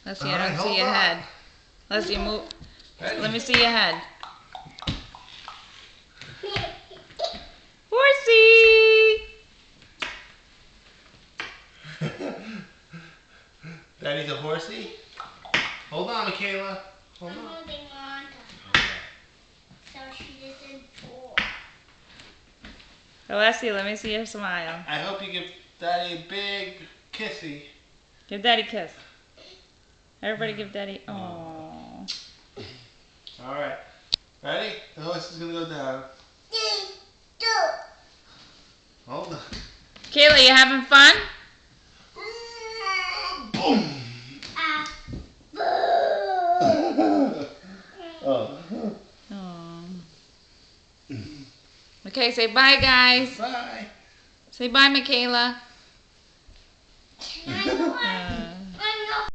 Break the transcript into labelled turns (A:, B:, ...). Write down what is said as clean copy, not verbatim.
A: Let's see, I don't see your head. Let's see, move. Let me see your head. Horsey!
B: Daddy's a horsey? Hold on, Michaela. Hold on.
C: I'm holding on to her.
B: Okay.
C: So she doesn't fall.
A: Oh, Leslie, let me see your smile.
B: I hope you give Daddy a big kissy.
A: Give Daddy a kiss. Everybody give Daddy. Aww.
B: Alright. Ready? The horse is gonna go down. Hold on.
A: Kayla, you having fun?
B: Boom! Oh.
A: Aww. Okay, say bye, guys.
B: Bye.
A: Say bye, Michaela.
C: Can I go on?